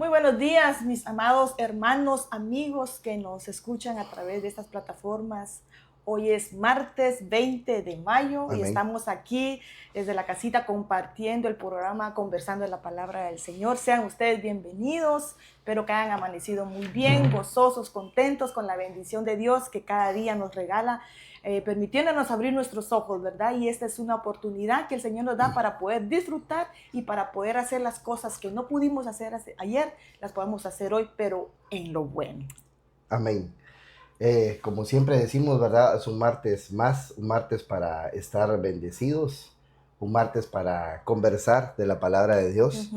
Muy buenos días, mis amados hermanos, amigos que nos escuchan a través de estas plataformas. Hoy es martes 20 de mayo y Amén. estamos aquí desde la casita compartiendo el programa, conversando en la palabra del Señor. Sean ustedes bienvenidos. Espero que hayan amanecido muy bien, gozosos, contentos con la bendición de Dios que cada día nos regala, permitiéndonos abrir nuestros ojos, ¿verdad? Y esta es una oportunidad que el Señor nos da para poder disfrutar y para poder hacer las cosas que no pudimos hacer ayer, las podemos hacer hoy, pero en lo bueno. Amén. Como siempre decimos, ¿verdad? Es un martes más, un martes para estar bendecidos, un martes para conversar de la palabra de Dios.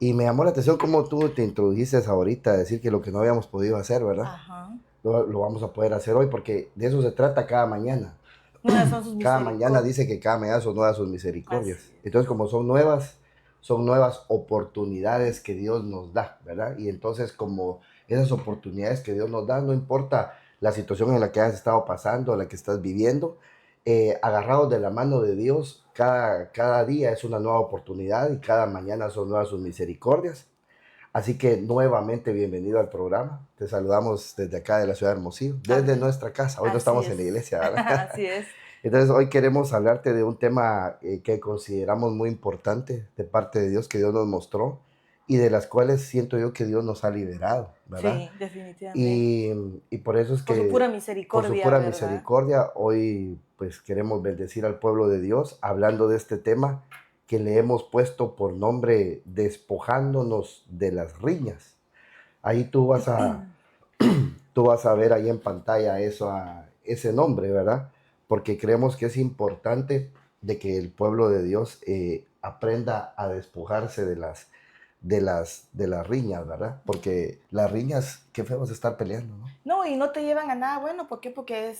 Y me llamó la atención cómo tú te introdujiste ahorita a decir que lo que no habíamos podido hacer, ¿verdad? Ajá. Lo vamos a poder hacer hoy porque de eso se trata cada mañana. Nuevas son sus Cada mañana misericordias. dice que cada mañana son nuevas sus misericordias. Así es. Entonces, como son nuevas oportunidades que Dios nos da, ¿verdad? Y entonces, como esas oportunidades que Dios nos da, no importa la situación en la que has estado pasando, la que estás viviendo, agarrados de la mano de Dios, cada día es una nueva oportunidad y cada mañana son nuevas sus misericordias. Así que nuevamente bienvenido al programa. Te saludamos desde acá de la ciudad de Hermosillo, desde Amén. nuestra casa. Hoy no Así estamos en es. la iglesia, ¿verdad? Así es. Entonces hoy queremos hablarte de un tema que consideramos muy importante de parte de Dios, que Dios nos mostró y de las cuales siento yo que Dios nos ha liberado, ¿verdad? Sí, definitivamente. Y, y por eso es Por su pura que por su misericordia, pura ¿verdad? misericordia hoy pues queremos bendecir al pueblo de Dios hablando de este tema que le hemos puesto por nombre despojándonos de las riñas. Ahí tú vas a ver ahí en pantalla ese nombre, ¿verdad? Porque creemos que es importante de que el pueblo de Dios aprenda a despojarse de las riñas, ¿verdad? Porque las riñas, qué feo es estar peleando, ¿no? No, y no te llevan a nada bueno. ¿Por qué? Porque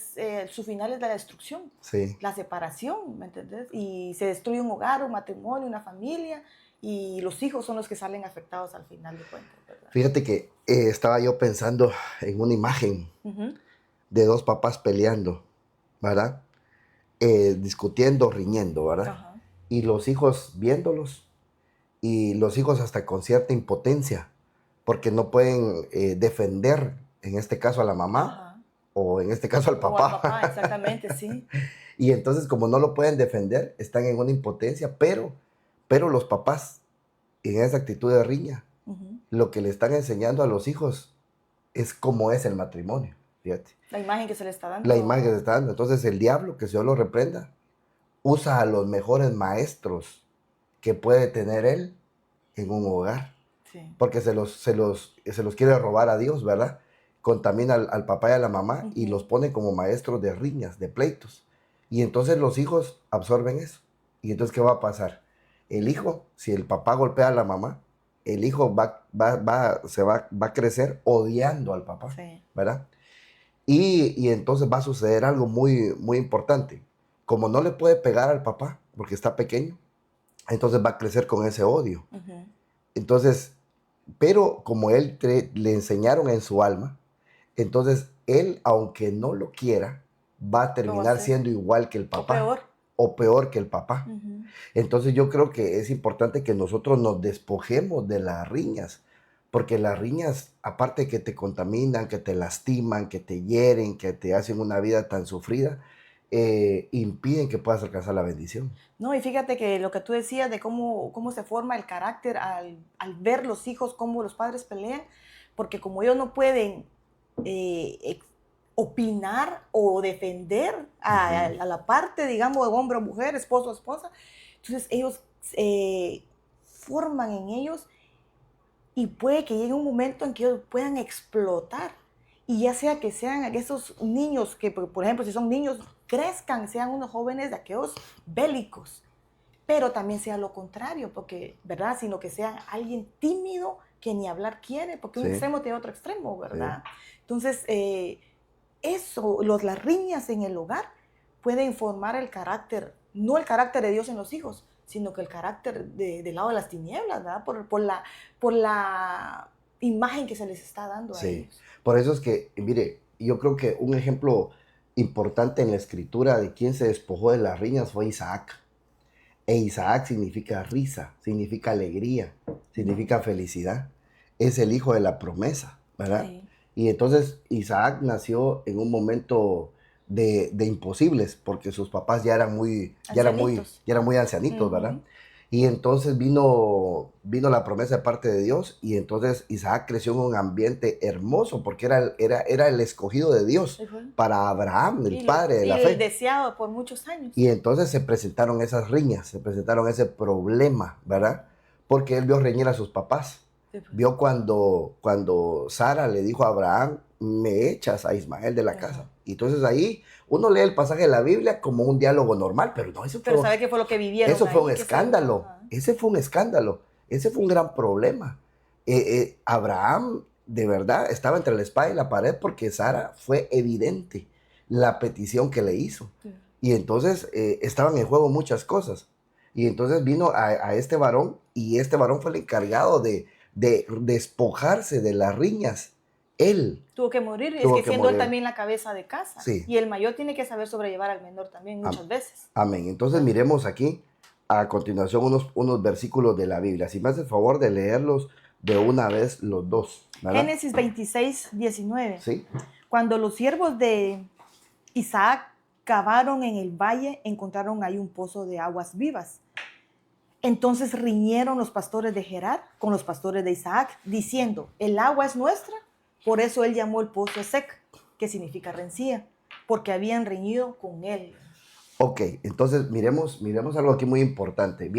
su final es la destrucción, Sí. la separación, ¿me entendés? Y se destruye un hogar, un matrimonio, una familia, y los hijos son los que salen afectados al final de cuentas, ¿verdad? Fíjate que estaba yo pensando en una imagen Ujú. de dos papás peleando, ¿verdad? Discutiendo, riñendo, ¿verdad? Ajá. Y los hijos viéndolos y los hijos hasta con cierta impotencia, porque no pueden defender, en este caso a la mamá, Ajá. o en este caso al O al papá. papá, exactamente, sí. Y entonces como no lo pueden defender, están en una impotencia, pero los papás, en esa actitud de riña, Ujú. lo que le están enseñando a los hijos es cómo es el matrimonio, fíjate. La imagen que se le está La dando. imagen que se está dando. Entonces el diablo, que Dios lo reprenda, usa a los mejores maestros que puede tener él en un hogar, Sí. porque se los quiere robar a Dios, ¿verdad? Contamina al papá y a la mamá y los Ujú. pone como maestros de riñas, de pleitos. Y entonces los hijos absorben eso. Y entonces, ¿qué va a pasar? El hijo, si el papá golpea a la mamá, el hijo va a crecer odiando al papá, Sí. ¿verdad? Y entonces va a suceder algo muy, muy importante. Como no le puede pegar al papá porque está pequeño, entonces va a crecer con ese odio. Ujú. Entonces, pero como él le enseñaron en su alma, entonces él, aunque no lo quiera, va a Lo va a terminar hacer. siendo igual que el O papá peor. o peor que el papá. Ujú. Entonces yo creo que es importante que nosotros nos despojemos de las riñas, porque las riñas, aparte que te contaminan, que te lastiman, que te hieren, que te hacen una vida tan sufrida, impiden que puedas alcanzar la bendición. No, y fíjate que lo que tú decías de cómo se forma el carácter al ver los hijos, cómo los padres pelean, porque como ellos no pueden opinar o defender a Ujú. la parte, digamos, de hombre o mujer, esposo o esposa, entonces ellos forman en ellos y puede que llegue un momento en que ellos puedan explotar. Y ya sea que sean esos niños que, por ejemplo, si son niños, crezcan, sean unos jóvenes de aquellos bélicos, pero también sea lo contrario, porque, ¿verdad? Sino que sea alguien tímido que ni hablar quiere, porque un Sí, extremo tiene otro extremo, sí. ¿verdad? Entonces, las riñas en el hogar pueden formar el carácter, no el carácter de Dios en los hijos, sino que el carácter del lado de las tinieblas, ¿verdad? Por la imagen que se les está dando a Sí, ellos. por eso es que, mire, yo creo que un ejemplo importante en la escritura de quién se despojó de las riñas fue Isaac. E Isaac significa risa, significa alegría, Ujú. significa felicidad. es el hijo de la promesa, ¿verdad? Sí. Y entonces Isaac nació en un momento de imposibles, porque sus papás Ancianitos. ya eran muy ancianitos, ¿verdad? Ujú. Y entonces vino la promesa de parte de Dios, y entonces Isaac creció en un ambiente hermoso, porque era el escogido de Dios Sí fue. para Abraham, el padre de Y la el fe. deseado por muchos años. Y entonces se presentaron esas riñas, se presentaron ese problema, ¿verdad? Porque él vio reñir a sus papás. Sí fue. Vio cuando Sara le dijo a Abraham, me echas a Ismael de la Ajá. casa. Y entonces ahí uno lee el pasaje de la Biblia como un diálogo normal, pero no, Pero ¿sabe qué fue lo que vivieron eso fue ahí? un Que se- escándalo. ajá. Ese fue un escándalo. Ese fue un gran problema. Abraham, de verdad, estaba entre la espada y la pared porque Sara fue evidente la petición que le hizo. Sí. Y entonces estaban en juego muchas cosas. Y entonces vino a este varón y este varón fue el encargado de despojarse de las riñas. Él Tuvo que morir, es tuvo que que siendo él morir. también la cabeza de casa. Sí. Y el mayor tiene que saber sobrellevar al menor también muchas Am- veces. Amén. Entonces miremos aquí a continuación unos versículos de la Biblia. Si me hace el favor de leerlos de una vez los dos, ¿verdad? Génesis 26, 19. Sí. Cuando los siervos de Isaac cavaron en el valle, encontraron ahí un pozo de aguas vivas. Entonces riñeron los pastores de Gerar con los pastores de Isaac, diciendo, el agua es nuestra. Por eso él llamó el pozo Esec, que significa rencía, porque habían reñido con él. Ok, entonces miremos algo aquí muy importante.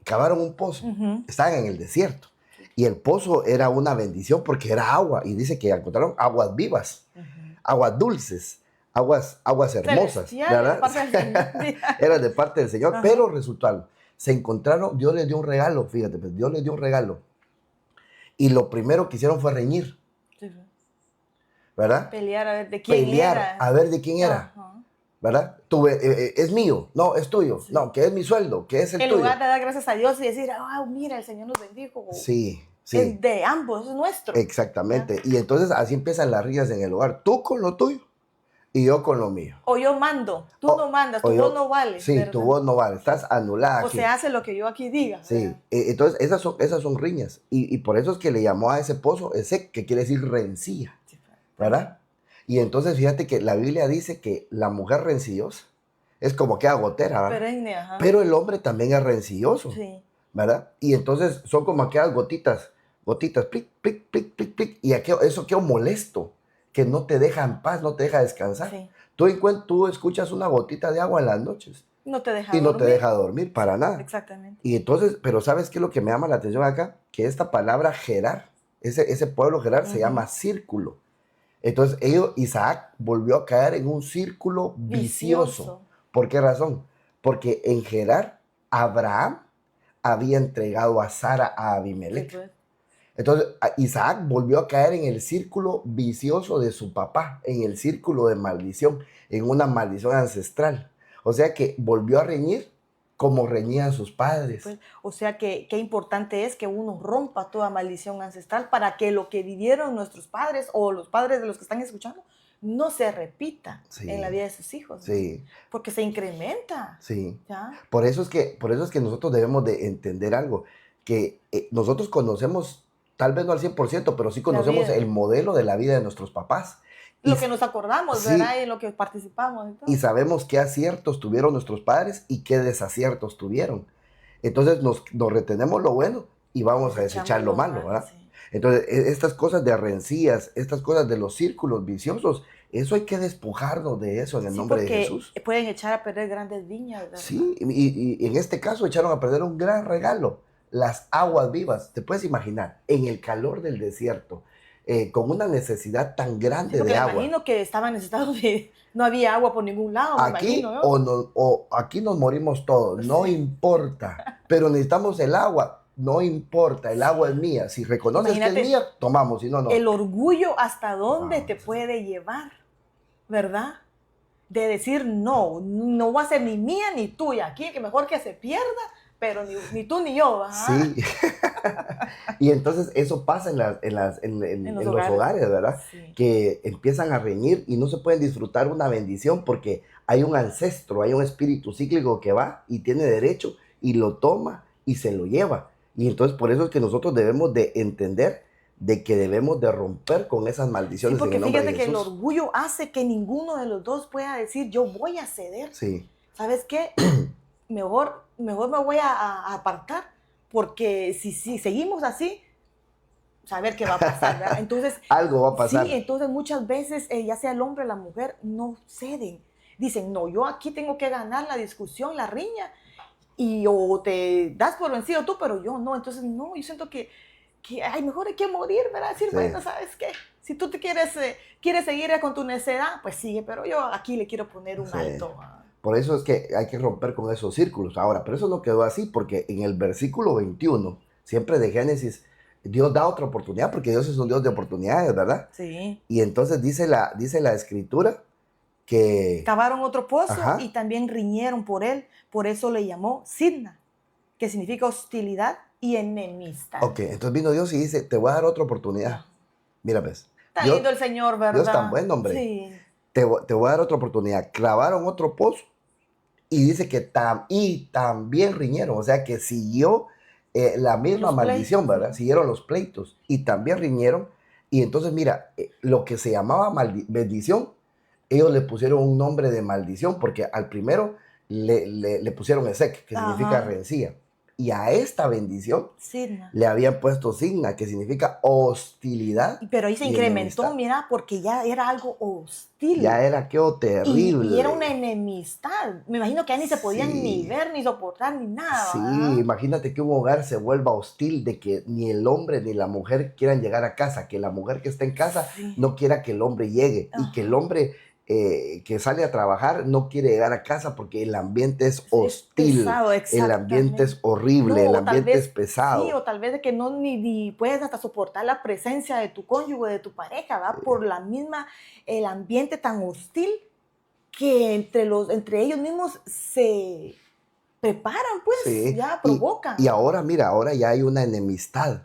Cavaron un pozo, Ujú. estaban en el desierto. Y el pozo era una bendición porque era agua. Y dice que encontraron aguas vivas, aguas dulces, aguas hermosas, Celestial, ¿verdad? parte del Señor. Era de parte del Señor, Ajá. pero resultó algo. Se encontraron, Dios les dio un regalo, fíjate, pues, Dios les dio un regalo. Y lo primero que hicieron fue reñir, Sí. ¿verdad? Pelear a ver de quién Pelear era. a ver de quién era, Ajá. ¿verdad? Es mío, no, es tuyo, Sí. no, que es mi sueldo, que es el En tuyo. lugar de dar gracias a Dios y decir, mira, el Señor nos bendijo. Sí, sí. Es de ambos, es nuestro. Exactamente. Y entonces así empiezan las riñas en el hogar. Tú con lo tuyo y yo con lo mío. O yo mando, tú no mandas, tu voz no vale. Sí, ¿verdad? tu voz no vale. Estás anulada O aquí. se hace lo que yo aquí diga. Sí. ¿verdad? Entonces esas son riñas. Y por eso es que le llamó a ese pozo Esec, que quiere decir rencilla. Sí, ¿Verdad? Y entonces fíjate que la Biblia dice que la mujer rencillosa es como que agotera, ¿verdad? Perenne, ajá. Pero el hombre también es rencilloso. Sí. ¿Verdad? Y entonces son como aquellas gotitas, plic, plic, plic, plic, plic, y eso quedó molesto, que no te deja en paz, no te deja descansar. Sí. Tú escuchas una gotita de agua en las noches No te deja y no te dormir. deja dormir para nada. Exactamente. Y entonces, pero ¿sabes qué es lo que me llama la atención acá? Que esta palabra Gerar, ese pueblo Gerar se llama círculo. Entonces Isaac volvió a caer en un círculo vicioso. ¿Por qué razón? Porque en Gerar, Abraham había entregado a Sara a Abimelech. Sí, pues. Entonces Isaac volvió a caer en el círculo vicioso de su papá, en el círculo de maldición, en una maldición ancestral. O sea que volvió a reñir como reñían sus padres. Pues, o sea que qué importante es que uno rompa toda maldición ancestral para que lo que vivieron nuestros padres o los padres de los que están escuchando no se repita en la vida de sus hijos. Sí. ¿No? Porque se incrementa. Sí. ¿Ya? Por eso es que nosotros debemos de entender algo, que nosotros conocemos, tal vez no al 100%, pero sí conocemos el modelo de la vida de nuestros papás. Lo que nos acordamos, sí, ¿verdad? Y en lo que participamos. Y sabemos qué aciertos tuvieron nuestros padres y qué desaciertos tuvieron. Entonces nos retenemos lo bueno y vamos a desechar lo malo, ¿verdad? Sí. Entonces estas cosas de rencillas, estas cosas de los círculos viciosos, eso hay que despojarnos de eso en el nombre de Jesús. Pueden echar a perder grandes viñas, ¿verdad? Sí, y en este caso echaron a perder un gran regalo, las aguas vivas. Te puedes imaginar, en el calor del desierto, con una necesidad tan grande de agua. Me imagino que estaban necesitados de... No había agua por ningún lado, aquí, me imagino. Aquí nos morimos todos, no importa, pero necesitamos el agua. No importa, el agua es mía. Si reconoces que es mía, tomamos, si no, no. El orgullo hasta dónde te puede llevar, ¿verdad? De decir, no va a ser ni mía ni tuya. Aquí que mejor que se pierda, pero ni tú ni yo. ¿verdad? Sí. Y entonces eso pasa en los hogares, ¿verdad? Sí. Que empiezan a reñir y no se pueden disfrutar una bendición porque hay un ancestro, hay un espíritu cíclico que va y tiene derecho y lo toma y se lo lleva. Y entonces por eso es que nosotros debemos de entender de que debemos de romper con esas Sí, maldiciones en porque el nombre fíjate de que el Jesús. orgullo hace que ninguno de los dos pueda decir, yo voy a ceder. Sí, ¿Sabes qué? Mejor me voy a apartar, porque si seguimos así, saber qué va a pasar, ¿verdad? Entonces, algo va a sí, pasar. entonces muchas veces, ya sea el hombre o la mujer, no ceden. Dicen, no, yo aquí tengo que ganar la discusión, la riña, y o te das por vencido tú, pero yo no. Entonces, no, yo siento que ay, mejor hay que morir, ¿verdad? Decir, Sí, bueno, ¿sabes qué? Si tú te quieres seguir con tu necedad, pues sigue, pero yo aquí le quiero poner un sí. alto. Por eso es que hay que romper con esos círculos. Ahora, pero eso no quedó así, porque en el versículo 21, siempre de Génesis, Dios da otra oportunidad, porque Dios es un Dios de oportunidades, ¿verdad? Sí. Y entonces dice la escritura que, Cavaron otro pozo y ajá, también riñeron por él, por eso le llamó Sidna, que significa hostilidad y enemistad. ok, entonces vino Dios y dice, te voy a dar otra oportunidad. Ah, Mira, ves, tan Dios, lindo el Señor, Dios tan ¿verdad? bueno, hombre. Sí. Te voy a dar otra oportunidad. Clavaron otro pozo y dice que y también riñeron, o sea que siguió la misma Los maldición, pleitos. ¿verdad? Siguieron los pleitos y también riñeron. Y entonces, mira, lo que se llamaba bendición, ellos le pusieron un nombre de maldición, porque al primero le pusieron Ezek, que significa Ajá. rencilla. Y a esta bendición Sidna. le habían puesto signa, que significa hostilidad Pero ahí se y incrementó, enemistad. mira, porque ya era algo hostil. Ya era aquello Y era una terrible. enemistad. Me imagino que ya ni se podían ni Sí. ver, ni soportar, ni nada, Sí, ¿verdad? imagínate que un hogar se vuelva hostil, de que ni el hombre ni la mujer quieran llegar a casa, que la mujer que está en casa Sí. no quiera que el hombre llegue y que el Ajá. hombre que sale a trabajar no quiere llegar a casa porque el ambiente es Es hostil, pesado, el ambiente es exactamente. horrible, No, el o tal ambiente es vez sí, o pesado. tal vez de que no ni puedes hasta soportar la presencia de tu cónyuge, de tu pareja, ¿va? Por la misma, el ambiente tan hostil que entre ellos mismos se preparan, pues, Sí, ya y provocan. ahora mira, ahora ya hay una enemistad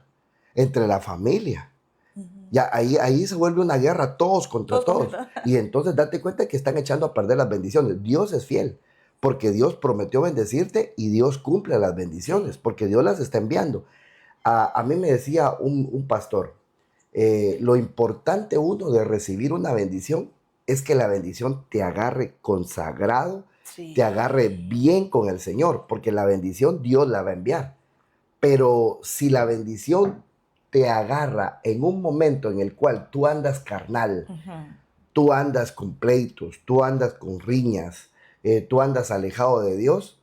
entre la familia. Ujú. Ya ahí se vuelve una guerra todos contra Todos todos. contentos. Y entonces date cuenta que están echando a perder las bendiciones. Dios es fiel, porque Dios prometió bendecirte y Dios cumple las bendiciones, Sí. porque Dios las está enviando. A mí me decía un pastor, lo importante uno de recibir una bendición es que la bendición te agarre consagrado, te agarre Sí. bien con el Señor, porque la bendición Dios la va a enviar. Pero si la bendición te agarra en un momento en el cual tú andas carnal, Ujú. tú andas con pleitos, tú andas con riñas, tú andas alejado de Dios,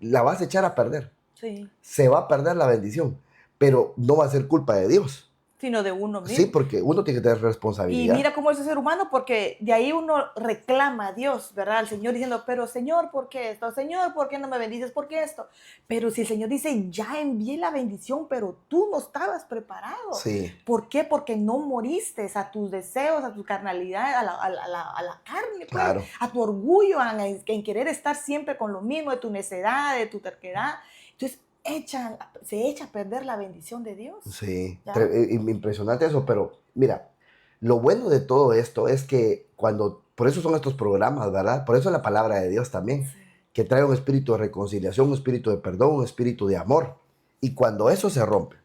la vas a echar a perder. Sí. Se va a perder la bendición, pero no va a ser culpa de Dios. Sino de uno Sí, mismo. porque uno tiene que tener Y responsabilidad. mira cómo es el ser humano, porque de ahí uno reclama a Dios, ¿verdad? Al Señor diciendo, pero Señor, ¿por qué esto? Señor, ¿por qué no me bendices? ¿Por qué esto? Pero si el Señor dice, ya envié la bendición, pero tú no estabas preparado. Sí, ¿Por qué? Porque no moriste a tus deseos, a tu carnalidad, a la carne, pues, claro. a tu orgullo, en querer estar siempre con lo mismo, de tu necedad, de tu terquedad. Entonces, se echa a perder la bendición de Dios. Sí, ¿Ya? impresionante eso, pero mira, lo bueno de todo esto es que por eso son estos programas, ¿verdad? Por eso es la palabra de Dios también, Sí. que trae un espíritu de reconciliación, un espíritu de perdón, un espíritu de amor. Y cuando eso se rompe,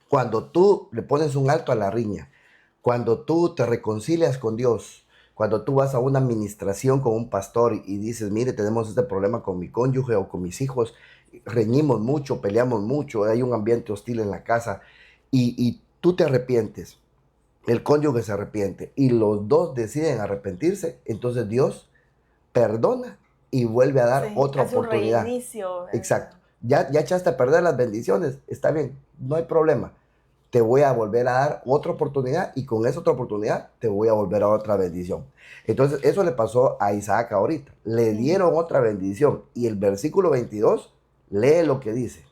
cuando tú le pones un alto a la riña, cuando tú te reconcilias con Dios, cuando tú vas a una administración con un pastor y dices, mire, tenemos este problema con mi cónyuge o con mis hijos, reñimos mucho, peleamos mucho, hay un ambiente hostil en la casa y tú te arrepientes, el cónyuge se arrepiente y los dos deciden arrepentirse, entonces Dios perdona y vuelve a dar Sí, otra hace un oportunidad. reinicio, Exacto. ¿verdad? Ya echaste a perder las bendiciones, está bien, no hay problema. Te voy a volver a dar otra oportunidad y con esa otra oportunidad te voy a volver a otra bendición. Entonces, eso le pasó a Isaac ahorita. Le Ujú. dieron otra bendición y el versículo 22 lee lo que dice.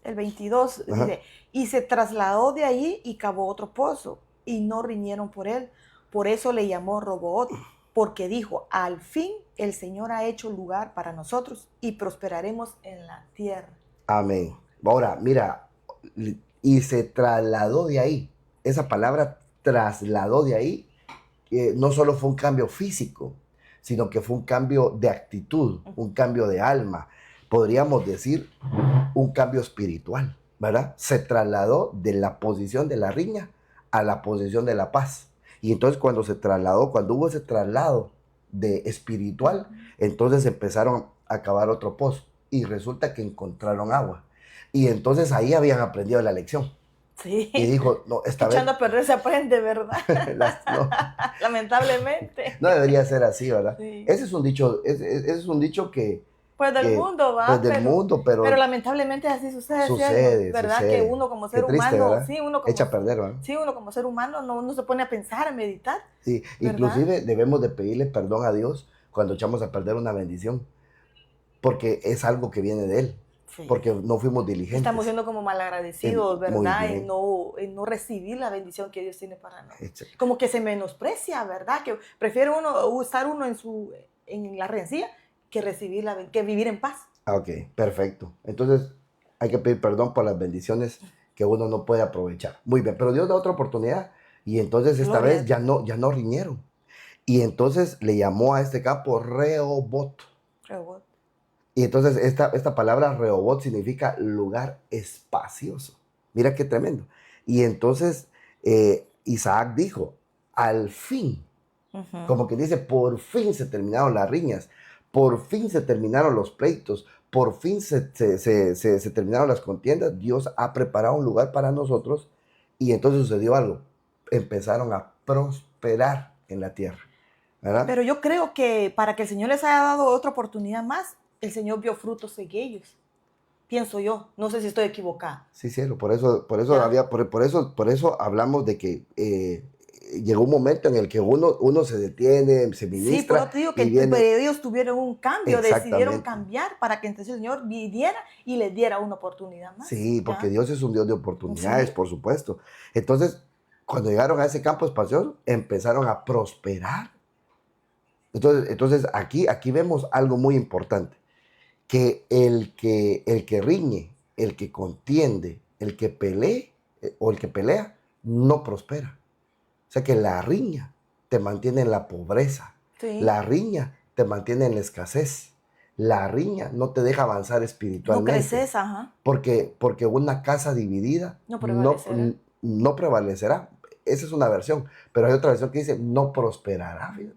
El 22 Ajá. dice, y se trasladó de ahí y cavó otro pozo, y no riñeron por él. Por eso le llamó Roboot, porque dijo, al fin el Señor ha hecho lugar para nosotros y prosperaremos en la tierra. Amén. Ahora, mira, y se trasladó de ahí. Esa palabra trasladó de ahí, no solo fue un cambio físico, sino que fue un cambio de actitud, un cambio de alma. Podríamos decir un cambio espiritual, ¿verdad? Se trasladó de la posición de la riña a la posición de la paz. Y entonces cuando hubo ese traslado de espiritual, entonces empezaron a cavar otro pozo y resulta que encontraron agua. Y entonces ahí habían aprendido la lección. Sí. Y dijo, no, esta vez... Echando a perder se aprende, ¿verdad? No. Lamentablemente. No debería ser así, ¿verdad? Sí. Ese es un dicho que... Pues del mundo, va, pues del mundo, pero lamentablemente así sucede, ¿verdad? sucede. Que uno como ser Qué triste, humano, ¿verdad? sí, uno como, Echa a perder, ¿verdad? sí, uno como ser humano no se pone a pensar, a meditar. Sí, ¿verdad? inclusive debemos de pedirle perdón a Dios cuando echamos a perder una bendición, porque es algo que viene de Él, Sí. porque no fuimos diligentes. Estamos siendo como malagradecidos, ¿verdad? En no recibir la bendición que Dios tiene para nosotros. Como que se menosprecia, ¿verdad? Que prefiere estar uno en la rencilla que vivir en paz. Ok, perfecto. Entonces hay que pedir perdón por las bendiciones que uno no puede aprovechar. Muy bien, pero Dios da otra oportunidad y entonces esta vez ya no riñeron. Y entonces le llamó a este campo Rehobot. Rehobot. Y entonces esta palabra Rehobot significa lugar espacioso. Mira qué tremendo. Y entonces Isaac dijo, al fin, como que dice, por fin se terminaron las riñas, por fin se terminaron los pleitos, por fin se terminaron las contiendas. Dios ha preparado un lugar para nosotros y entonces sucedió algo. Empezaron a prosperar en la tierra, ¿verdad? Pero yo creo que para que el Señor les haya dado otra oportunidad más, el Señor vio frutos en ellos. Pienso yo, no sé si estoy equivocada. Sí, cielo, por eso hablamos de que llegó un momento en el que uno se detiene, se ministra. Sí, por eso te digo que ellos tuvieron un cambio, decidieron cambiar para que entonces el Señor viniera y les diera una oportunidad más. Sí, porque Dios es un Dios de oportunidades, sí, por supuesto. Entonces, cuando llegaron a ese campo espacioso, empezaron a prosperar. Entonces aquí vemos algo muy importante, que el que riñe, el que contiende, el que pelee o el que pelea, no prospera. O sea que la riña te mantiene en la pobreza, sí, la riña te mantiene en la escasez, la riña no te deja avanzar espiritualmente. No creces, ajá. Porque una casa dividida no prevalecerá. Esa es una versión, pero hay otra versión que dice no prosperará. Fíjate.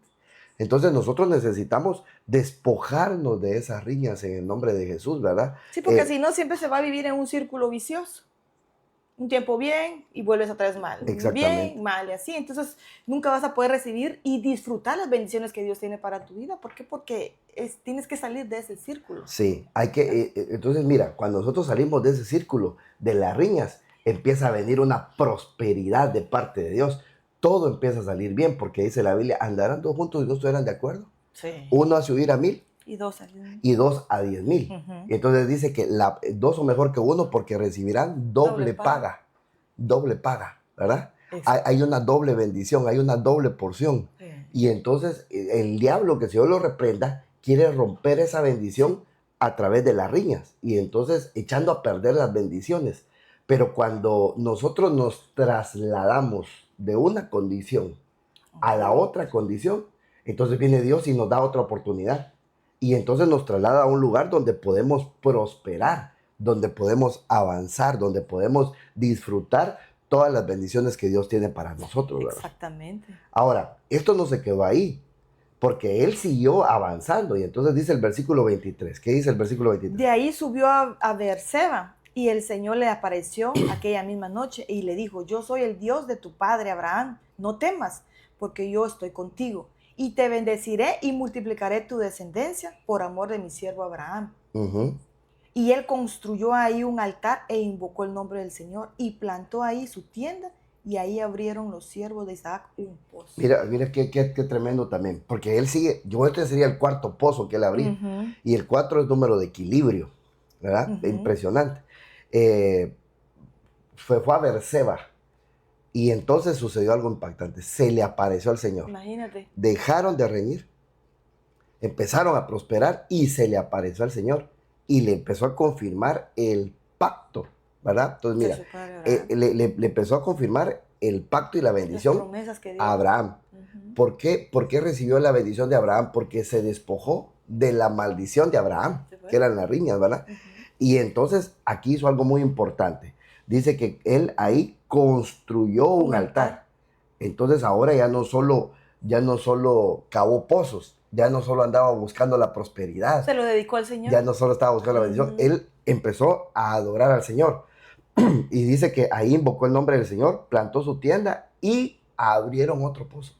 Entonces nosotros necesitamos despojarnos de esas riñas en el nombre de Jesús, ¿verdad? Sí, porque si no siempre se va a vivir en un círculo vicioso. Un tiempo bien y vuelves otra vez mal. Bien, mal y así. Entonces nunca vas a poder recibir y disfrutar las bendiciones que Dios tiene para tu vida. ¿Por qué? Porque tienes que salir de ese círculo. Sí, entonces mira, cuando nosotros salimos de ese círculo de las riñas, empieza a venir una prosperidad de parte de Dios. Todo empieza a salir bien porque dice la Biblia, andarán todos juntos y no estuvieran de acuerdo. Sí. Uno hace huir a 1000 y dos a 10,000. Y 2 a 10,000. Y entonces dice que 2 son mejor que 1 porque recibirán doble paga. Doble paga, ¿verdad? Hay una doble bendición, hay una doble porción. Sí. Y entonces el diablo, que si Dios lo reprenda, quiere romper esa bendición a través de las riñas. Y entonces echando a perder las bendiciones. Pero cuando nosotros nos trasladamos de una condición a la otra condición, entonces viene Dios y nos da otra oportunidad. Y entonces nos traslada a un lugar donde podemos prosperar, donde podemos avanzar, donde podemos disfrutar todas las bendiciones que Dios tiene para nosotros, ¿verdad? Exactamente. Ahora, esto no se quedó ahí, porque Él siguió avanzando. Y entonces dice el versículo 23. ¿Qué dice el versículo 23? De ahí subió a Beerseba. Y el Señor le apareció aquella misma noche y le dijo, yo soy el Dios de tu padre Abraham, no temas, porque yo estoy contigo. Y te bendeciré y multiplicaré tu descendencia por amor de mi siervo Abraham. Y él construyó ahí un altar e invocó el nombre del Señor y plantó ahí su tienda y ahí abrieron los siervos de Isaac un pozo. Mira qué tremendo también, porque él sigue, este sería el cuarto pozo que él abrió. Y el 4 es número de equilibrio, ¿verdad? Impresionante. Fue a Beerseba y entonces sucedió algo impactante. Se le apareció al Señor. Imagínate. Dejaron de reñir, empezaron a prosperar y se le apareció al Señor y le empezó a confirmar el pacto, ¿verdad? Entonces mira, le empezó a confirmar el pacto y la bendición a Abraham. ¿Por qué recibió la bendición de Abraham? Porque se despojó de la maldición de Abraham, que eran las riñas, ¿verdad? Y entonces aquí hizo algo muy importante. dice que él ahí construyó un altar. Entonces ahora ya no solo cavó pozos, ya no solo andaba buscando la prosperidad. Se lo dedicó al Señor. Ya no solo estaba buscando la bendición, él empezó a adorar al Señor. Y dice que ahí invocó el nombre del Señor, plantó su tienda y abrieron otro pozo.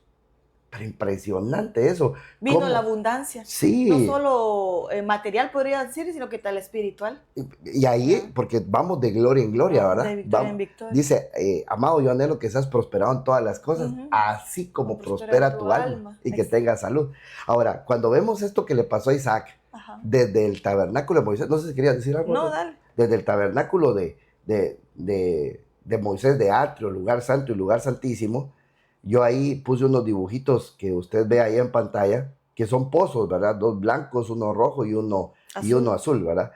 Pero impresionante eso. Vino ¿Cómo? la abundancia. Sí. No solo material, podría decir, sino que tal espiritual. Y ahí, porque vamos de gloria en gloria, ¿verdad? De victoria en victoria. Dice, amado, yo anhelo que seas prosperado en todas las cosas, así como prospera tu alma y que tengas salud. Ahora, cuando vemos esto que le pasó a Isaac, desde el tabernáculo de Moisés, no sé si querías decir algo. No, dale. Desde el tabernáculo de Moisés, de atrio, lugar santo y lugar santísimo, yo ahí puse unos dibujitos que usted ve ahí en pantalla, que son pozos, ¿verdad? Dos blancos, uno rojo y uno azul, ¿verdad?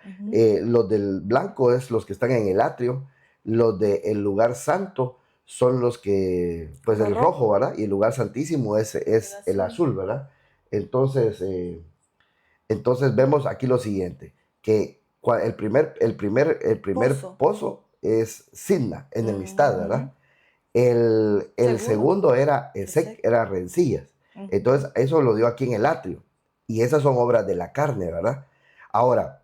Los del blanco es los que están en el atrio, los del lugar santo son los que, pues el rojo, ¿verdad? Y el lugar santísimo es el azul, ¿verdad? Entonces vemos aquí lo siguiente, que el primer pozo es Sidna, enemistad, ¿verdad? El segundo era era rencillas. Entonces, eso lo dio aquí en el atrio. Y esas son obras de la carne, ¿verdad? Ahora,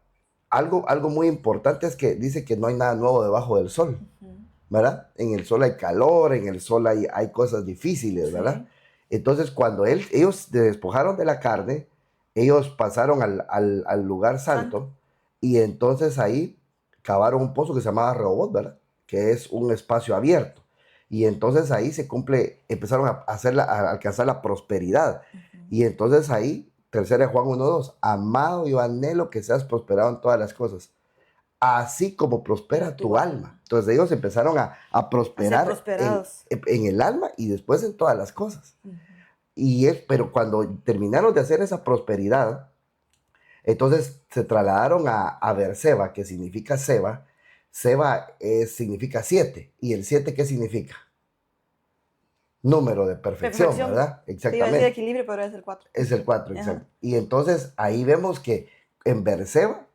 algo muy importante es que dice que no hay nada nuevo debajo del sol, ¿verdad? En el sol hay calor, en el sol hay cosas difíciles, ¿verdad? Entonces, cuando ellos se despojaron de la carne, ellos pasaron al lugar santo y entonces ahí cavaron un pozo que se llamaba Rehoboth, ¿verdad? Que es un espacio abierto. Y entonces ahí empezaron a alcanzar la prosperidad. Y entonces ahí, 3 Juan 1:2, amado, yo anhelo que seas prosperado en todas las cosas, así como prospera tu alma. Entonces ellos empezaron a prosperar en el alma y después en todas las cosas. Pero cuando terminaron de hacer esa prosperidad, entonces se trasladaron a Beerseba, que significa Seba. Seba significa 7. ¿Y el 7 qué significa? Número de perfección, ¿verdad? Exactamente. Iba a decir equilibrio, pero es el 4. Es el 4, exacto. Y entonces ahí vemos que en Beerseba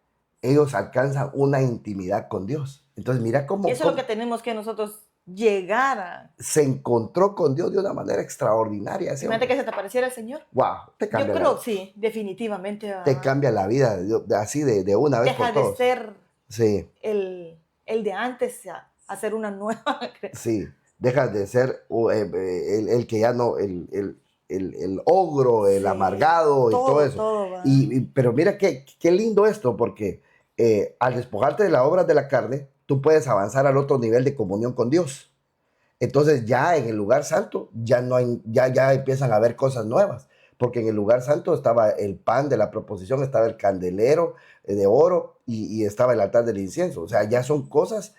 ellos alcanzan una intimidad con Dios. Entonces mira cómo... Y eso es lo que tenemos que nosotros llegar a... Se encontró con Dios de una manera extraordinaria. Imagínate que se te apareciera el Señor. Wow, te cambia. Yo creo, sí, definitivamente. Te cambia la vida, así de una vez por todas. Deja de ser el de antes a ser una nueva. Sí, dejas de ser el que ya no, el ogro, el amargado y todo eso. Pero mira qué lindo esto, porque al despojarte de las obras de la carne, tú puedes avanzar al otro nivel de comunión con Dios. Entonces ya en el lugar santo ya empiezan a haber cosas nuevas, porque en el lugar santo estaba el pan de la proposición, estaba el candelero de oro y estaba el altar del incienso. O sea, ya son cosas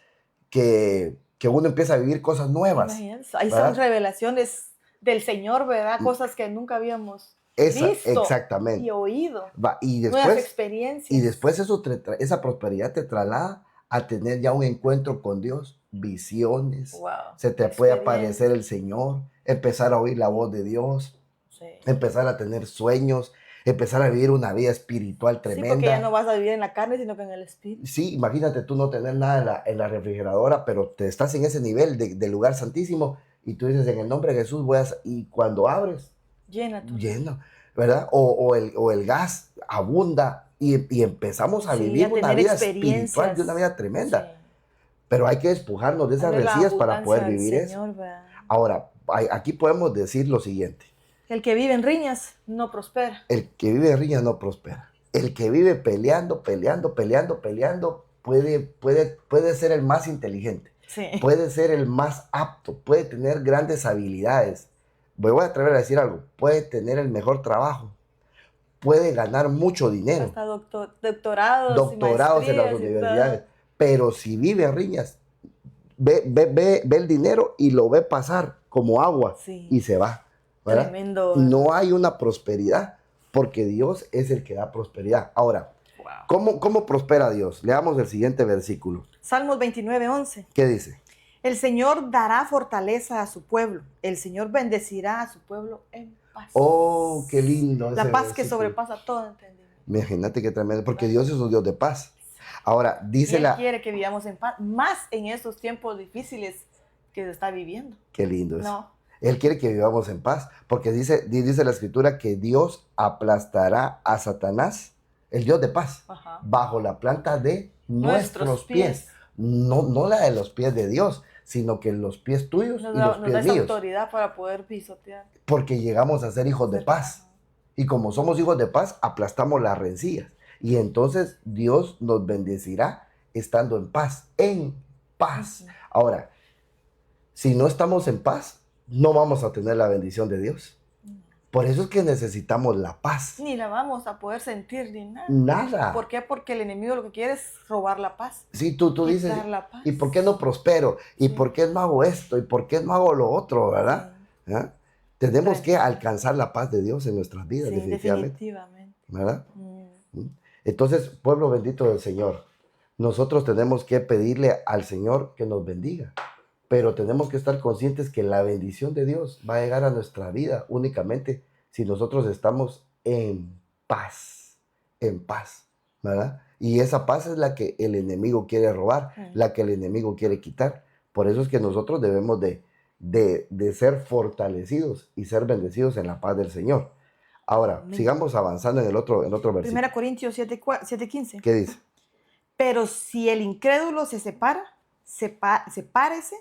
que uno empieza a vivir cosas nuevas. Ahí son revelaciones del Señor, ¿verdad? Cosas que nunca habíamos visto exactamente. Y oído. Y después, nuevas experiencias. Y después esa prosperidad te traslada a tener ya un encuentro con Dios, visiones. Wow. Se te puede aparecer el Señor, empezar a oír la voz de Dios, empezar a tener sueños, empezar a vivir una vida espiritual tremenda. Sí, porque ya no vas a vivir en la carne, sino que en el espíritu. Sí, imagínate tú no tener nada en la refrigeradora, pero te estás en ese nivel de lugar santísimo y tú dices, en el nombre de Jesús y cuando abres, llena, ¿verdad? O el gas abunda y empezamos a vivir una vida espiritual, de una vida tremenda. Sí. Pero hay que despojarnos de esas rencillas para poder vivir eso. Ahora, aquí podemos decir lo siguiente. El que vive en riñas no prospera. El que vive en riñas no prospera. El que vive peleando, puede ser el más inteligente. Sí. Puede ser el más apto, puede tener grandes habilidades. Me voy a atrever a decir algo. Puede tener el mejor trabajo. Puede ganar mucho dinero. Hasta doctorados en las universidades. Pero si vive en riñas, ve el dinero y lo ve pasar como agua y se va. ¿verdad? Tremendo. No hay una prosperidad porque Dios es el que da prosperidad. Ahora, ¿cómo prospera Dios? Leamos el siguiente versículo. Salmos 29:11. ¿Qué dice? El Señor dará fortaleza a su pueblo. El Señor bendecirá a su pueblo en paz. Oh, qué lindo. La paz que sobrepasa todo entendimiento. Imagínate qué tremendo, porque Dios es un Dios de paz. Ahora, dice Él la... quiere que vivamos en paz, más en estos tiempos difíciles que se está viviendo. Qué lindo es. No. Él quiere que vivamos en paz, porque dice la escritura que Dios aplastará a Satanás, el Dios de paz, Ajá. bajo la planta de nuestros pies. pies. No la de los pies de Dios, sino que los pies tuyos Nos y los da pies esa míos. autoridad para poder pisotear. Porque llegamos a ser hijos de paz. Y como somos hijos de paz, aplastamos las rencillas. Y entonces Dios nos bendecirá estando en paz. En paz. Ahora, si no estamos en paz, no vamos a tener la bendición de Dios. Por eso es que necesitamos la paz. Ni la vamos a poder sentir ni nada. Nada. ¿Por qué? Porque el enemigo lo que quiere es robar la paz. Sí, tú dices, la paz. ¿y por qué no prospero? ¿Y Sí. por qué no hago esto? ¿Y por qué no hago lo otro? ¿Verdad? Sí. ¿Ah? Tenemos que alcanzar la paz de Dios en nuestras vidas, Sí, definitivamente. ¿verdad? Entonces, pueblo bendito del Señor, nosotros tenemos que pedirle al Señor que nos bendiga, pero tenemos que estar conscientes que la bendición de Dios va a llegar a nuestra vida únicamente si nosotros estamos en paz, ¿verdad? Y esa paz es la que el enemigo quiere robar, la que el enemigo quiere quitar. Por eso es que nosotros debemos de ser fortalecidos y ser bendecidos en la paz del Señor. Ahora, sigamos avanzando en el otro versículo. 1 Corintios 7:15. ¿Qué dice? Pero si el incrédulo se separa, sepárese,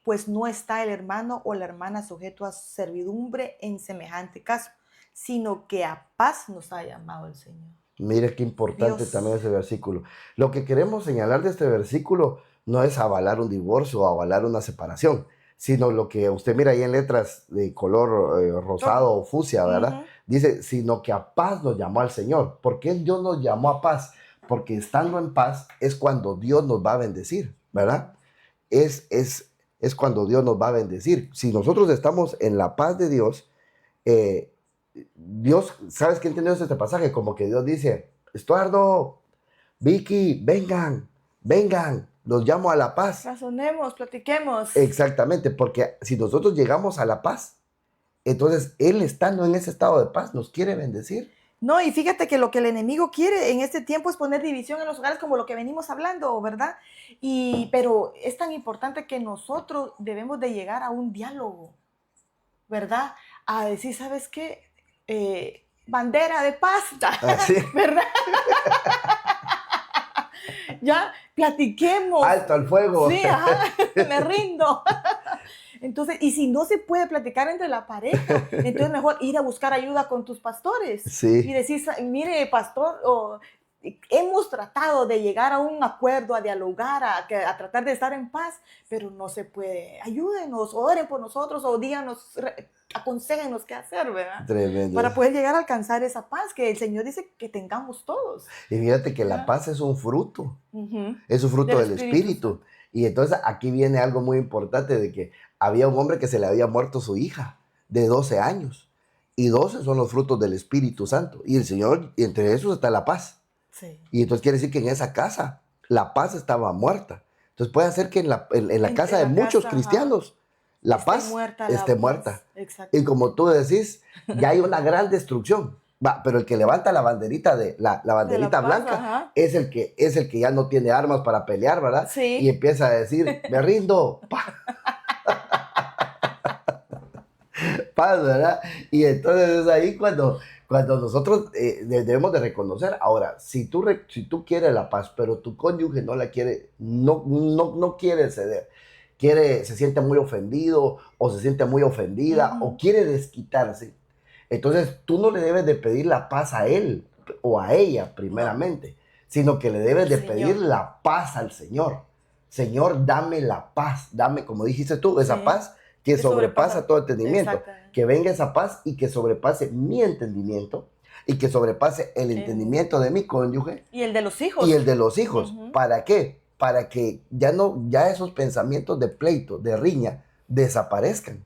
pues no está el hermano o la hermana sujeto a servidumbre en semejante caso, sino que a paz nos ha llamado el Señor. Mire qué importante Dios. También ese versículo. Lo que queremos señalar de este versículo no es avalar un divorcio o avalar una separación, sino lo que usted mira ahí en letras de color rosado o fucsia, ¿verdad? Dice, sino que a paz nos llamó al Señor. ¿Por qué Dios nos llamó a paz? Porque estando en paz es cuando Dios nos va a bendecir, ¿verdad? Es cuando Dios nos va a bendecir. Si nosotros estamos en la paz de Dios, Dios, ¿sabes qué entendemos este pasaje? Como que Dios dice, Estuardo, Vicky, vengan, los llamo a la paz. Razonemos, platiquemos. Exactamente, porque si nosotros llegamos a la paz, entonces Él estando en ese estado de paz nos quiere bendecir. No, y fíjate que lo que el enemigo quiere en este tiempo es poner división en los hogares, como lo que venimos hablando, ¿verdad? Pero es tan importante que nosotros debemos de llegar a un diálogo, ¿verdad? A decir, ¿sabes qué? Bandera de paz, ¿verdad? Ya, platiquemos. Alto al fuego. Sí, ajá, me rindo. Entonces, y si no se puede platicar entre la pareja, entonces mejor ir a buscar ayuda con tus pastores. Sí. Y decir, mire, pastor, hemos tratado de llegar a un acuerdo, a dialogar, a tratar de estar en paz, pero no se puede. Ayúdenos, oren por nosotros, o díganos, aconséjenos qué hacer, ¿verdad? Tremendo. Para poder llegar a alcanzar esa paz que el Señor dice que tengamos todos. Y fíjate que la paz es un fruto. Es un fruto del Espíritu. Y entonces aquí viene algo muy importante de que había un hombre que se le había muerto su hija de 12 años. Y 12 son los frutos del Espíritu Santo. Y el Señor, y entre esos está la paz. Sí. Y entonces quiere decir que en esa casa la paz estaba muerta. Entonces puede ser que en la casa de muchos cristianos la paz esté muerta. Exacto. Y como tú decís, ya hay una gran destrucción. Pero el que levanta la banderita la banderita blanca es el que ya no tiene armas para pelear, ¿verdad? Sí. Y empieza a decir, me rindo. Paz, ¿verdad? Y entonces es ahí cuando nosotros debemos de reconocer. Ahora, si tú quieres la paz, pero tu cónyuge no la quiere, no quiere ceder, se siente muy ofendido o se siente muy ofendida o quiere desquitarse, entonces tú no le debes de pedir la paz a él o a ella primeramente, sino que le debes de pedir la paz al Señor. Señor, dame la paz, dame, como dijiste tú, esa paz que sobrepasa todo entendimiento. Que venga esa paz y que sobrepase mi entendimiento y que sobrepase el entendimiento de mi cónyuge. Y el de los hijos. Y el de los hijos. ¿Para qué? Para que ya esos pensamientos de pleito, de riña, desaparezcan.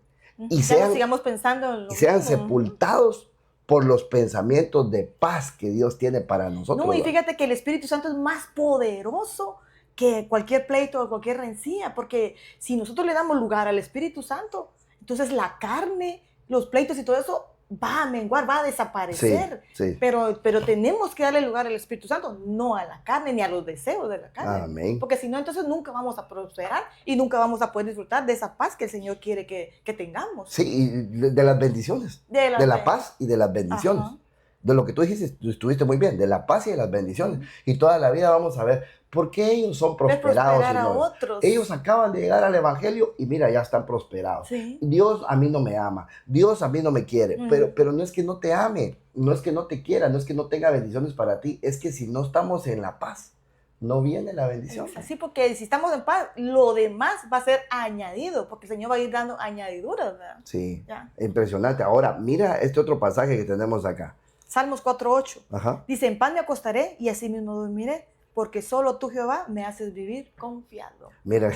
Y sigamos pensando y sean sepultados por los pensamientos de paz que Dios tiene para nosotros. No, y fíjate que el Espíritu Santo es más poderoso que cualquier pleito o cualquier rencilla, porque si nosotros le damos lugar al Espíritu Santo, entonces la carne, los pleitos y todo eso va a menguar, va a Sí, desaparecer. sí. Pero tenemos que darle lugar al Espíritu Santo, no a la carne ni a los deseos de la carne. Amén. Porque si no, entonces nunca vamos a prosperar y nunca vamos a poder disfrutar de esa paz que el Señor quiere que tengamos. Sí, y de las bendiciones, De de la paz y de las bendiciones. Ajá. De lo que tú dijiste, tú estuviste muy bien, de la paz y de las bendiciones. Ujú. Y toda la vida vamos a ver por qué ellos son Ver prosperados, prosperar a señores. otros. Ellos acaban de llegar al Evangelio y mira, ya están prosperados. Sí. Dios a mí no me ama, Dios a mí no me quiere, Ujú. pero no es que no te ame, no es que no te quiera, no es que no tenga bendiciones para ti, es que si no estamos en la paz, no viene la bendición. Es así, porque si estamos en paz, lo demás va a ser añadido, porque el Señor va a ir dando añadiduras, ¿verdad? Sí, Ya. impresionante. Ahora, mira este otro pasaje que tenemos acá. Salmos 4:8. Ajá. Dice, en paz me acostaré y así mismo dormiré, porque solo tú, Jehová, me haces vivir confiado. Mira,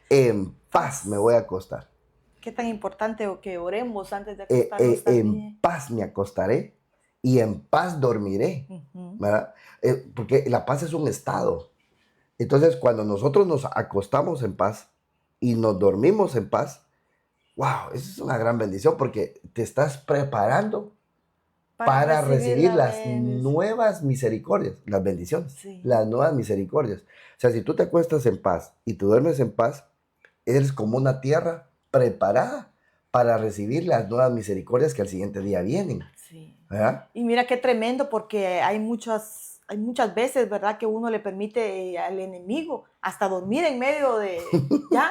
en paz me voy a acostar. Qué tan importante que oremos antes de acostarnos En también. paz me acostaré y en paz dormiré, Ujú. ¿verdad? Porque la paz es un estado. Entonces, cuando nosotros nos acostamos en paz y nos dormimos en paz, wow, eso es una gran bendición porque te estás preparando para recibir la las bendición. nuevas misericordias, las bendiciones, Sí. las nuevas misericordias. O sea, si tú te acuestas en paz y tú duermes en paz, eres como una tierra preparada para recibir las nuevas misericordias que al siguiente día vienen. Sí. ¿Verdad? Y mira qué tremendo, porque hay muchas veces, ¿verdad?, que uno le permite al enemigo hasta dormir en medio de, ¿ya?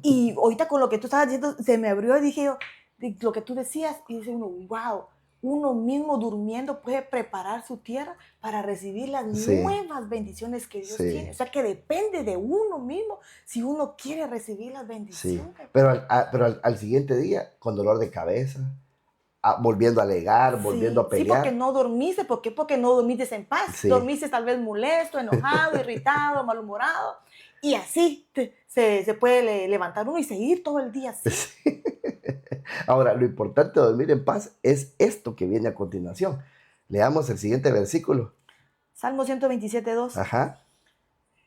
Y ahorita con lo que tú estabas diciendo, se me abrió y dije yo, de lo que tú decías, y dice uno, wow, uno mismo durmiendo puede preparar su tierra para recibir las Sí. nuevas bendiciones que Dios Sí. tiene. O sea, que depende de uno mismo si uno quiere recibir las Sí, bendiciones. pero al siguiente día, con dolor de cabeza, volviendo a alegar, volviendo a Sí, porque pelear. no dormiste. ¿Por qué? Porque no dormiste en paz. Sí. Dormiste tal vez molesto, enojado, irritado, malhumorado. Y así se puede levantar uno y seguir todo el día así. Sí. Ahora, lo importante de dormir en paz es esto que viene a continuación. Leamos el siguiente versículo. Salmo 127:2. Ajá.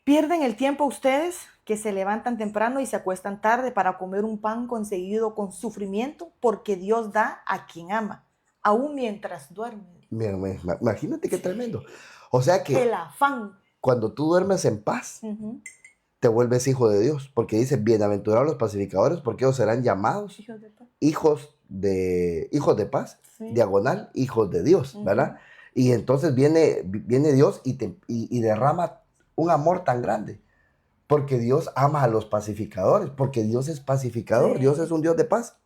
Pierden el tiempo ustedes que se levantan temprano y se acuestan tarde para comer un pan conseguido con sufrimiento, porque Dios da a quien ama, aún mientras duermen. Mira, imagínate qué tremendo. O sea que El afán. cuando tú duermes en paz, Ujú. te vuelves hijo de Dios, porque dice, bienaventurados los pacificadores, porque ellos serán llamados Hijos de paz. hijos de paz, Sí. diagonal, hijos de Dios, Ujú. ¿verdad? Y entonces viene Dios y derrama un amor tan grande, porque Dios ama a los pacificadores, porque Dios es pacificador, Sí. Dios es un Dios de paz.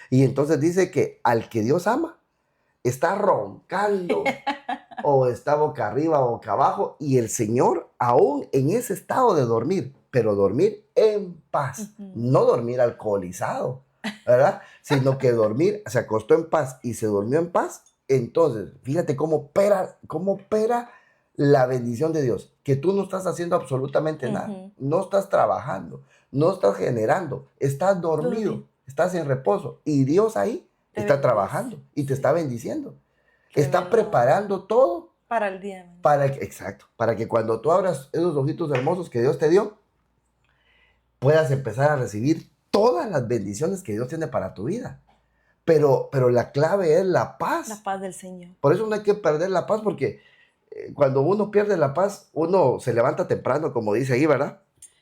Y entonces dice que al que Dios ama, está roncando o está boca arriba o boca abajo, y el Señor aún en ese estado de dormir, pero dormir en paz, Ujú. no dormir alcoholizado, ¿verdad? Sino que dormir, se acostó en paz y se durmió en paz. Entonces, fíjate cómo opera la bendición de Dios, que tú no estás haciendo absolutamente nada, Ujú. no estás trabajando, no estás generando, estás dormido, Dormido. estás en reposo, y Dios ahí Te está bendice. trabajando y te Sí. está bendiciendo. Está Tremendo. preparando todo Para el día de mañana. para que cuando tú abras esos ojitos hermosos que Dios te dio, puedas empezar a recibir todas las bendiciones que Dios tiene para tu vida. Pero la clave es la paz. La paz del Señor. Por eso no hay que perder la paz, porque cuando uno pierde la paz, uno se levanta temprano, como dice ahí, ¿verdad?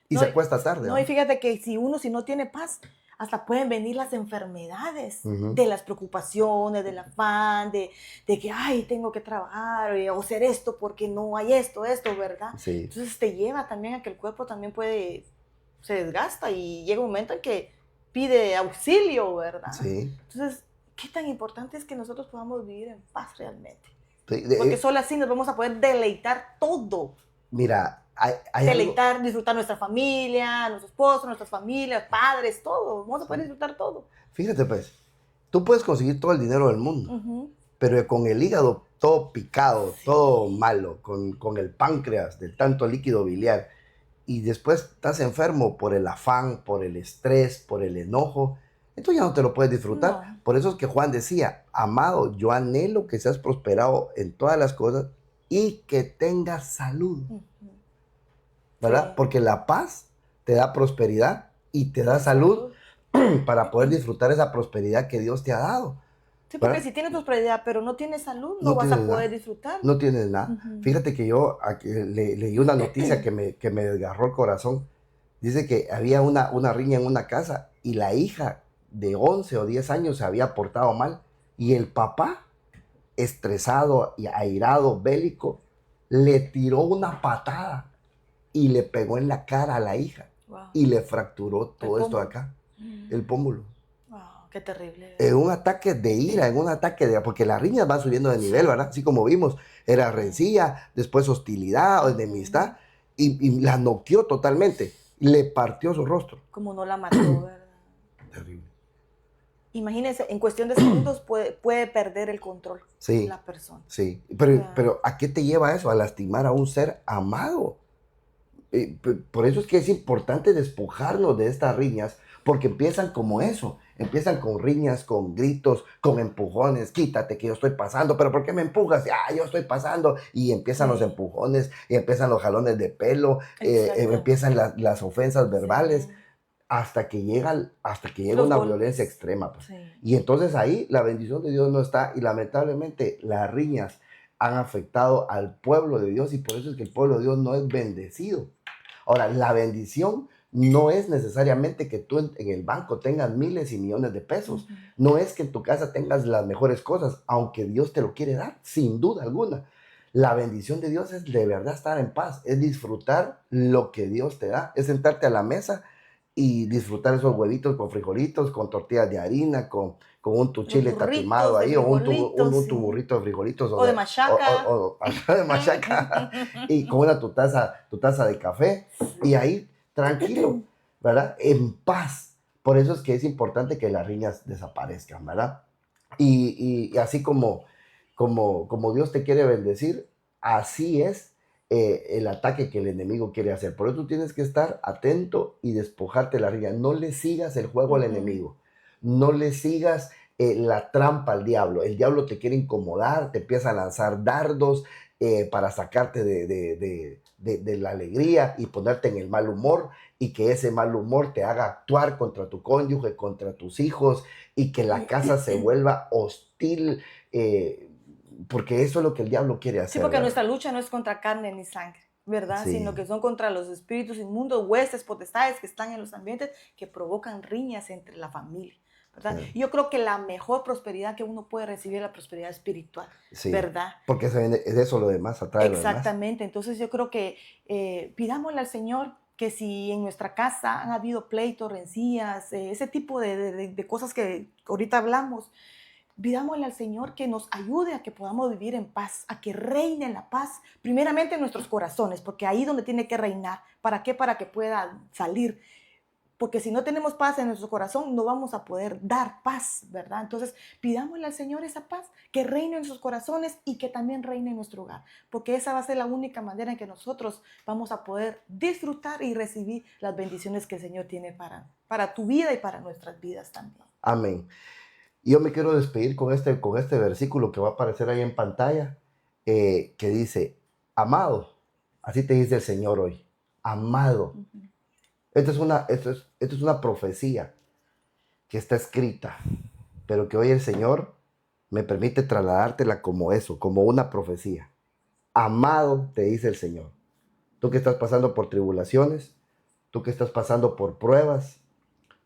Y No, se acuesta tarde. No, y fíjate que si no tiene paz, hasta pueden venir las enfermedades, Ujú. de las preocupaciones, del afán, de que, ay, tengo que trabajar o hacer esto porque no hay esto, ¿verdad? Sí. Entonces te lleva también a que el cuerpo también se desgasta y llega un momento en que pide auxilio, ¿verdad? Sí. Entonces, qué tan importante es que nosotros podamos vivir en paz realmente. Sí, Porque solo así nos vamos a poder deleitar todo. Mira, hay algo, Deleitar, disfrutar nuestra familia, nuestro esposo, nuestras familias, padres, todo. Vamos a poder disfrutar todo. fíjate pues, tú puedes conseguir todo el dinero del mundo, Ujú. pero con el hígado todo picado, Sí. todo malo, con el páncreas del tanto líquido biliar, y después estás enfermo por el afán, por el estrés, por el enojo, entonces ya no te lo puedes disfrutar. No. Por eso es que Juan decía, amado, yo anhelo que seas prosperado en todas las cosas y que tengas salud, Ujú. ¿verdad? Sí. Porque la paz te da prosperidad y te da salud para poder disfrutar esa prosperidad que Dios te ha dado. Sí, porque ¿verdad? si tienes prosperidad, pero no tienes salud, no No vas a tienes poder nada. disfrutar. No tienes nada. Ujú. Fíjate que yo aquí leí una noticia que me desgarró el corazón. Dice que había una riña en una casa y la hija de 11 o 10 años se había portado mal y el papá, estresado y airado, bélico, le tiró una patada y le pegó en la cara a la hija Wow. y le fracturó El todo esto de pómulo. acá, el pómulo. Wow, qué terrible. En un ataque de ira, en un ataque de... Porque las riñas van subiendo de nivel, Sí. ¿verdad? Así como vimos, era rencilla, después hostilidad o enemistad, y la noqueó totalmente. Le partió su rostro. Como no la mató, ¿verdad? Terrible. Imagínense, en cuestión de segundos puede perder el control Sí, la persona. sí. Ya. Pero ¿a qué te lleva eso? A lastimar a un ser amado. Por eso es que es importante despojarnos de estas riñas, porque empiezan como eso, empiezan con riñas, con gritos, con empujones, quítate que yo estoy pasando, pero ¿por qué me empujas? Ah, yo estoy pasando, y empiezan los Sí. empujones, y empiezan los jalones de pelo, Exacto. empiezan las ofensas verbales, Sí. hasta que llega Los una golpes. violencia extrema, pues. Sí. Y entonces ahí la bendición de Dios no está, y lamentablemente las riñas han afectado al pueblo de Dios, y por eso es que el pueblo de Dios no es bendecido. Ahora, la bendición no es necesariamente que tú en el banco tengas miles y millones de pesos. No es que en tu casa tengas las mejores cosas, aunque Dios te lo quiere dar, sin duda alguna. La bendición de Dios es de verdad estar en paz, es disfrutar lo que Dios te da, es sentarte a la mesa y disfrutar esos huevitos con frijolitos, con tortillas de harina, con un tu Los chile tatemado burritos de ahí, o frijolitos, tu sí. burrito de frijolitos O de machaca. o de machaca, y con tu taza de café, y ahí tranquilo, ¿verdad? En paz. Por eso es que es importante que las riñas desaparezcan, ¿verdad? Y así como Dios te quiere bendecir, así es el ataque que el enemigo quiere hacer. Por eso tú tienes que estar atento y despojarte la riña. No le sigas el juego al enemigo. No le sigas la trampa al diablo. El diablo te quiere incomodar, te empieza a lanzar dardos para sacarte de la alegría y ponerte en el mal humor, y que ese mal humor te haga actuar contra tu cónyuge, contra tus hijos, y que la casa se vuelva hostil, porque eso es lo que el diablo quiere Sí, hacer, porque ¿verdad? nuestra lucha no es contra carne ni sangre, ¿verdad? Sino Sí, que son contra los espíritus inmundos, huestes, potestades que están en los ambientes que provocan riñas entre la familia, ¿verdad? sí, Y yo creo que la mejor prosperidad que uno puede recibir es la prosperidad espiritual, sí, ¿verdad? porque es eso lo demás, atrae lo demás. Exactamente. Entonces yo creo que pidámosle al Señor que si en nuestra casa han habido pleitos, rencillas, ese tipo de cosas que ahorita hablamos, pidámosle al Señor que nos ayude a que podamos vivir en paz, a que reine la paz, primeramente en nuestros corazones, porque ahí es donde tiene que reinar. ¿Para qué? Para que pueda salir. Porque si no tenemos paz en nuestro corazón, no vamos a poder dar paz, ¿verdad? Entonces, pidámosle al Señor esa paz, que reine en nuestros corazones y que también reine en nuestro hogar, porque esa va a ser la única manera en que nosotros vamos a poder disfrutar y recibir las bendiciones que el Señor tiene para tu vida y para nuestras vidas también. Amén. Y yo me quiero despedir con este versículo que va a aparecer ahí en pantalla, que dice, amado, así te dice el Señor hoy, amado. Esto es una profecía que está escrita, pero que hoy el Señor me permite trasladártela como eso, como una profecía. Amado, te dice el Señor. Tú que estás pasando por tribulaciones, tú que estás pasando por pruebas,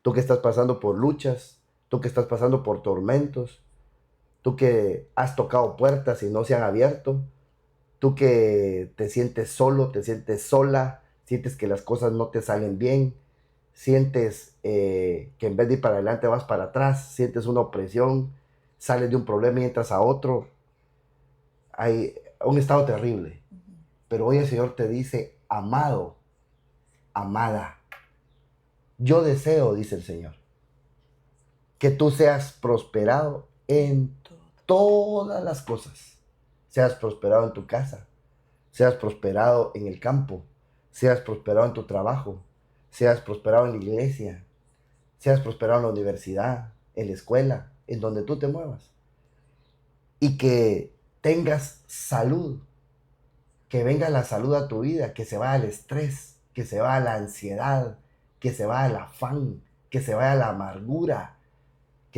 tú que estás pasando por luchas, tú que estás pasando por tormentos, tú que has tocado puertas y no se han abierto, tú que te sientes solo, te sientes sola, sientes que las cosas no te salen bien, sientes que en vez de ir para adelante vas para atrás, sientes una opresión, sales de un problema y entras a otro. Hay un estado terrible. Pero hoy el Señor te dice, amado, amada, yo deseo, dice el Señor, que tú seas prosperado en todas las cosas. Seas prosperado en tu casa, seas prosperado en el campo, seas prosperado en tu trabajo, seas prosperado en la iglesia, seas prosperado en la universidad, en la escuela, en donde tú te muevas. Y que tengas salud, que venga la salud a tu vida, que se vaya el estrés, que se vaya la ansiedad, que se vaya el afán, que se vaya la amargura,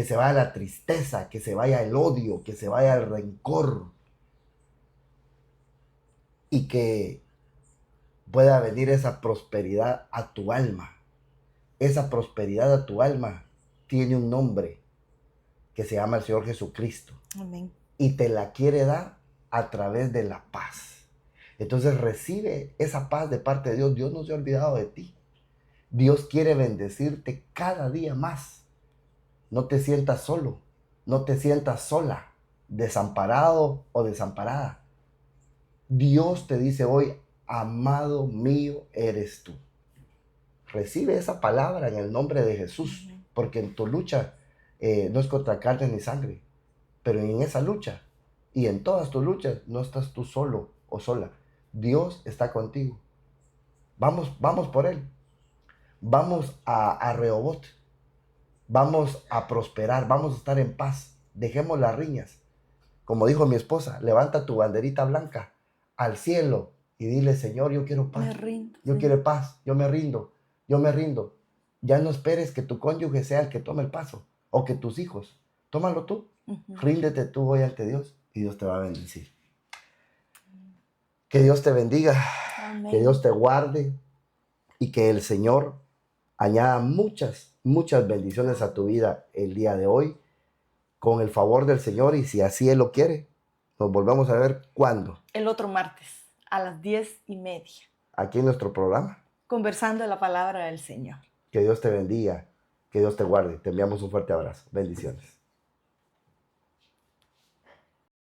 que se vaya la tristeza, que se vaya el odio, que se vaya el rencor y que pueda venir esa prosperidad a tu alma. Esa prosperidad a tu alma tiene un nombre que se llama el Señor Jesucristo. Amén. Y te la quiere dar a través de la paz. Entonces recibe esa paz de parte de Dios. Dios no se ha olvidado de ti. Dios quiere bendecirte cada día más. No te sientas solo, no te sientas sola, desamparado o desamparada. Dios te dice hoy, amado mío eres tú. Recibe esa palabra en el nombre de Jesús, porque en tu lucha no es contra carne ni sangre, pero en esa lucha y en todas tus luchas no estás tú solo o sola. Dios está contigo. Vamos por Él. Vamos a Rehoboth. Vamos a prosperar, vamos a estar en paz. Dejemos las riñas. Como dijo mi esposa, levanta tu banderita blanca al cielo y dile, Señor, yo quiero paz. Me rindo. Yo quiero paz, yo me rindo, yo me rindo. Ya no esperes que tu cónyuge sea el que tome el paso o que tus hijos. Tómalo tú. Ríndete tú hoy ante Dios y Dios te va a bendecir. Que Dios te bendiga, Amén. que Dios te guarde y que el Señor añada muchas bendiciones a tu vida el día de hoy, con el favor del Señor, y si así Él lo quiere, nos volvemos a ver ¿cuándo? El otro martes, a las 10:30. Aquí en nuestro programa. Conversando la palabra del Señor. Que Dios te bendiga, que Dios te guarde. Te enviamos un fuerte abrazo. Bendiciones.